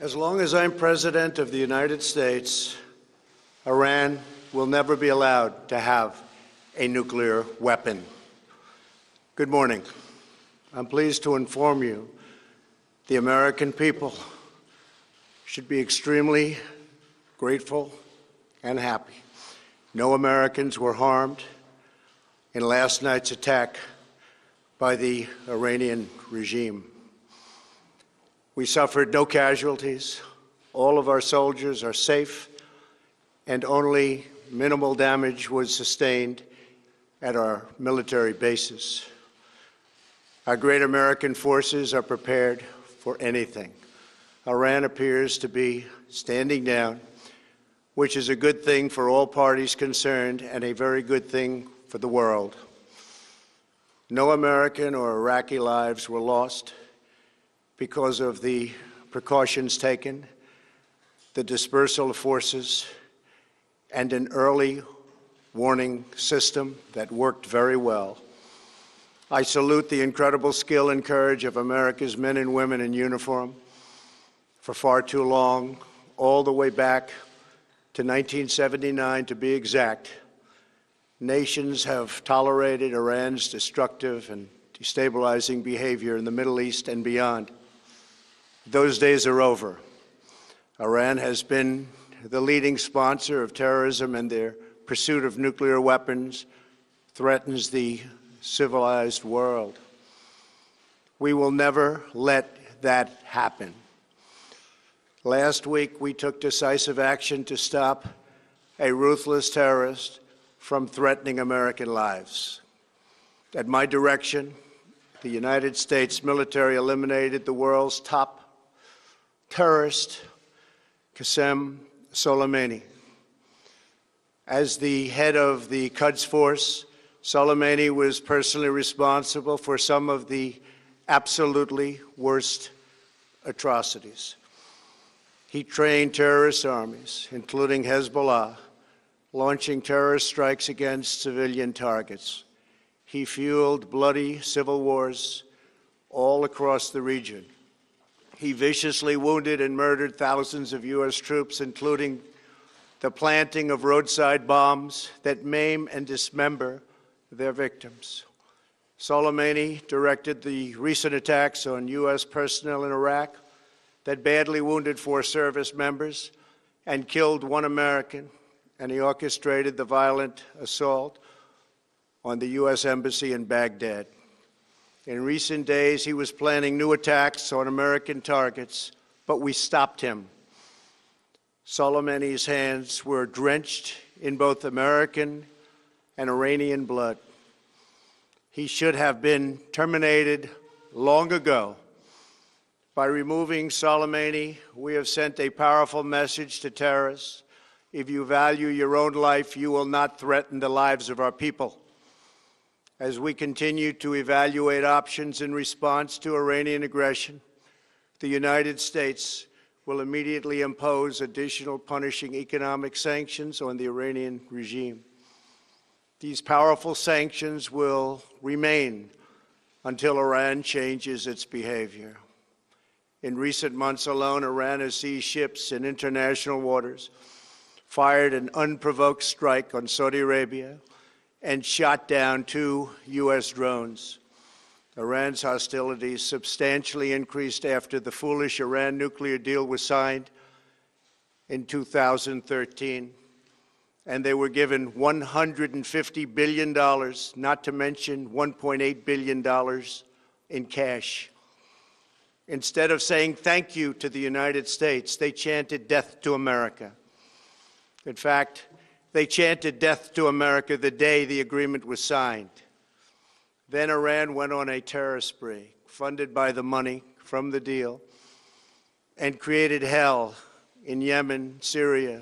As long as I'm President of the United States, Iran will never be allowed to have a nuclear weapon. Good morning. I'm pleased to inform you the American people should be extremely grateful and happy. No Americans were harmed in last night's attack by the Iranian regime. We suffered no casualties. All of our soldiers are safe, and only minimal damage was sustained at our military bases. Our great American forces are prepared for anything. Iran appears to be standing down, which is a good thing for all parties concerned and a very good thing for the world. No American or Iraqi lives were lost because of the precautions taken, the dispersal of forces, and an early warning system that worked very well. I salute the incredible skill and courage of America's men and women in uniform. For far too long, all the way back to 1979 to be exact, nations have tolerated Iran's destructive and destabilizing behavior in the Middle East and beyond. Those days are over. Iran has been the leading sponsor of terrorism, and their pursuit of nuclear weapons threatens the civilized world. We will never let that happen. Last week, we took decisive action to stop a ruthless terrorist from threatening American lives. At my direction, the United States military eliminated the world's top terrorist, Qasem Soleimani. As the head of the Quds Force, Soleimani was personally responsible for some of the absolutely worst atrocities. He trained terrorist armies, including Hezbollah, launching terrorist strikes against civilian targets. He fueled bloody civil wars all across the region. He viciously wounded and murdered thousands of U.S. troops, including the planting of roadside bombs that maim and dismember their victims. Soleimani directed the recent attacks on U.S. personnel in Iraq that badly wounded 4 service members and killed 1 American, and he orchestrated the violent assault on the U.S. Embassy in Baghdad. In recent days, he was planning new attacks on American targets, but we stopped him. Soleimani's hands were drenched in both American and Iranian blood. He should have been terminated long ago. By removing Soleimani, we have sent a powerful message to terrorists. If you value your own life, you will not threaten the lives of our people. As we continue to evaluate options in response to Iranian aggression, the United States will immediately impose additional punishing economic sanctions on the Iranian regime. These powerful sanctions will remain until Iran changes its behavior. In recent months alone, Iran has seized ships in international waters, fired an unprovoked strike on Saudi Arabia, and shot down 2 U.S. drones. Iran's hostilities substantially increased after the foolish Iran nuclear deal was signed in 2013, and they were given $150 billion, not to mention $1.8 billion in cash. Instead of saying thank you to the United States, they chanted death to America. In fact, they chanted death to America the day the agreement was signed. Then Iran went on a terror spree, funded by the money from the deal, and created hell in Yemen, Syria,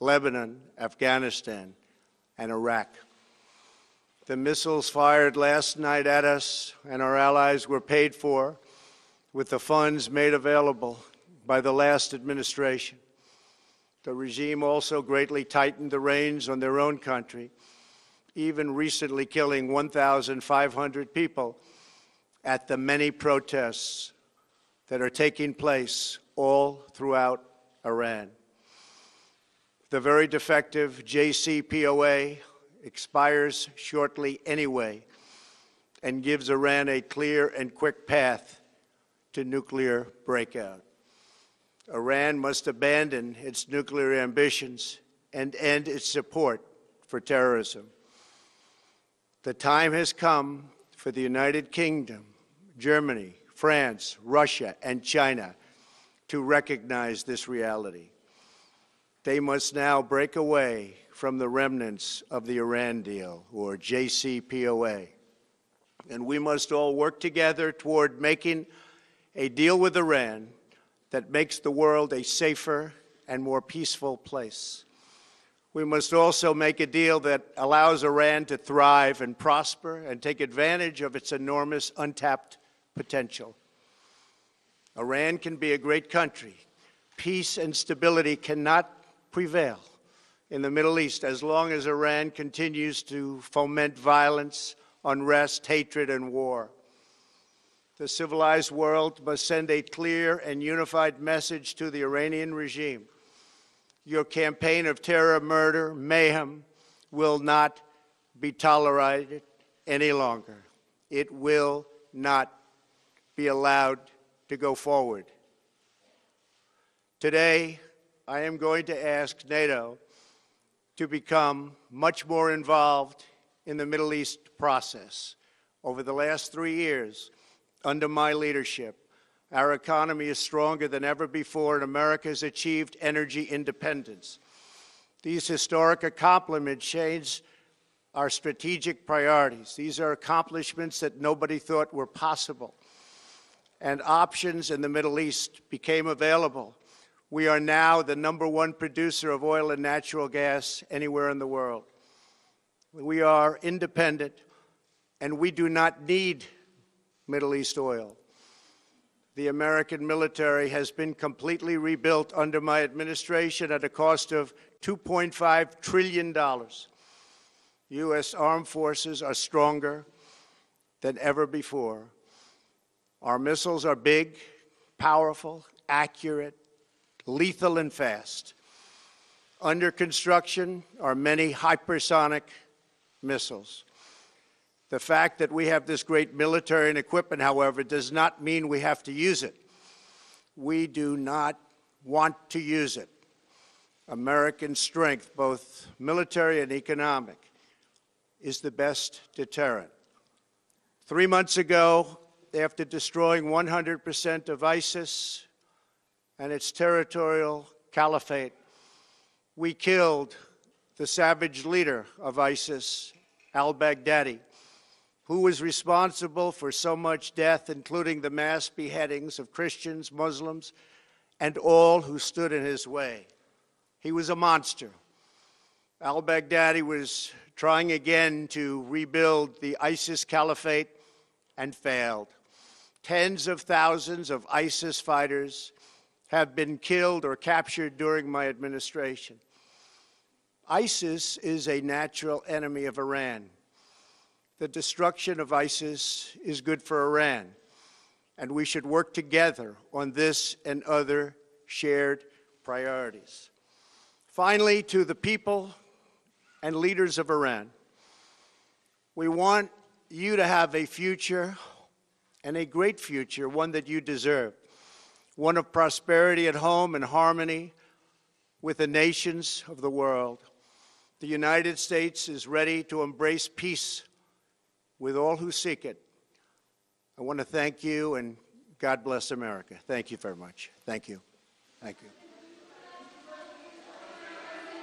Lebanon, Afghanistan, and Iraq. The missiles fired last night at us and our allies were paid for with the funds made available by the last administration. The regime also greatly tightened the reins on their own country, even recently killing 1,500 people at the many protests that are taking place all throughout Iran. The very defective JCPOA expires shortly anyway and gives Iran a clear and quick path to nuclear breakout. Iran must abandon its nuclear ambitions and end its support for terrorism. The time has come for the United Kingdom, Germany, France, Russia, and China to recognize this reality. They must now break away from the remnants of the Iran deal, or JCPOA. And we must all work together toward making a deal with Iran that makes the world a safer and more peaceful place. We must also make a deal that allows Iran to thrive and prosper and take advantage of its enormous untapped potential. Iran can be a great country. Peace and stability cannot prevail in the Middle East as long as Iran continues to foment violence, unrest, hatred, and war. The civilized world must send a clear and unified message to the Iranian regime. Your campaign of terror, murder, mayhem will not be tolerated any longer. It will not be allowed to go forward. Today, I am going to ask NATO to become much more involved in the Middle East process. Over the last 3 years, under my leadership, our economy is stronger than ever before, and America has achieved energy independence. These historic accomplishments change our strategic priorities. These are accomplishments that nobody thought were possible. And options in the Middle East became available. We are now the #1 producer of oil and natural gas anywhere in the world. We are independent, and we do not need Middle East oil. The American military has been completely rebuilt under my administration at a cost of $2.5 trillion. U.S. armed forces are stronger than ever before. Our missiles are big, powerful, accurate, lethal, and fast. Under construction are many hypersonic missiles. The fact that we have this great military and equipment, however, does not mean we have to use it. We do not want to use it. American strength, both military and economic, is the best deterrent. 3 months ago, after destroying 100% of ISIS and its territorial caliphate, we killed the savage leader of ISIS, al-Baghdadi, who was responsible for so much death, including the mass beheadings of Christians, Muslims, and all who stood in his way. He was a monster. Al-Baghdadi was trying again to rebuild the ISIS caliphate and failed. Tens of thousands of ISIS fighters have been killed or captured during my administration. ISIS is a natural enemy of Iran. The destruction of ISIS is good for Iran, and we should work together on this and other shared priorities. Finally, to the people and leaders of Iran, we want you to have a future, and a great future, one that you deserve, one of prosperity at home and harmony with the nations of the world. The United States is ready to embrace peace with all who seek it. I want to thank you, and God bless America. Thank you very much. Thank you. Thank you.